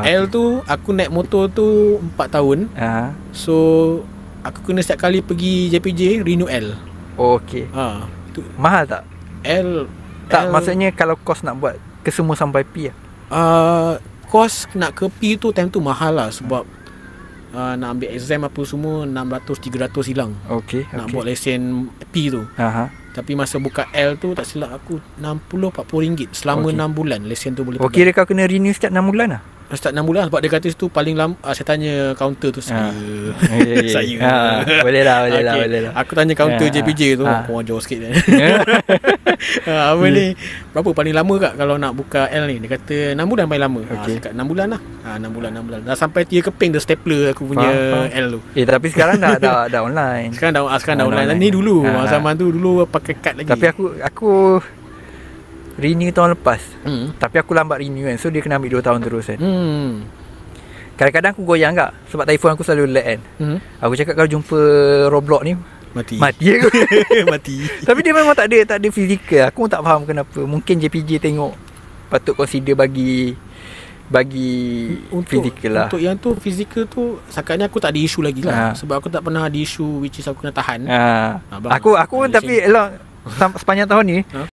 L tu aku naik motor tu 4 tahun. So aku kena setiap kali pergi JPJ renew L. Okey. Tu. Mahal tak? L Tak, maksudnya kalau kos nak buat ke semua sampai P lah. Kos nak ke P tu time tu mahal lah. Sebab nak ambil exam apa semua 600-300 hilang. Okey. Nak buat lesen P tu. Tapi masa buka L tu tak silap aku 60-40 ringgit selama 6 bulan lesen tu boleh pegang. Kira kau kena renew setiap 6 bulan lah? Setiap 6 bulan sebab dia kata situ paling lama. Saya tanya kaunter tu saya. Saya. Boleh lah. Aku tanya kaunter JPJ tu. Kau ajar sikit kan. Apa ni? Berapa paling lama kak kalau nak buka L ni? Dia kata 6 bulan paling lama. Dekat 6 bulan lah. 6 bulan. Dah sampai 3 keping dah stapler aku punya L tu. Tapi sekarang dah online. Sekarang dah online. Ni dulu zaman tu dulu pakai kad lagi. Tapi aku renew tahun lepas. Tapi aku lambat renew kan. So dia kena ambil 2 tahun terus kan. Kadang-kadang aku goyang kak. Sebab telefon aku selalu lag kan. Aku cakap kalau jumpa Roblox ni Mati aku. Mati. Tapi dia memang tak ada fizikal. Aku pun tak faham kenapa. Mungkin JPJ tengok patut consider bagi fizikal lah. Untuk yang tu fizikal tu sakatnya aku tak ada isu lagi lah. Sebab aku tak pernah ada isu which is aku kena tahan. Aku pun tapi elok sepanjang tahun ni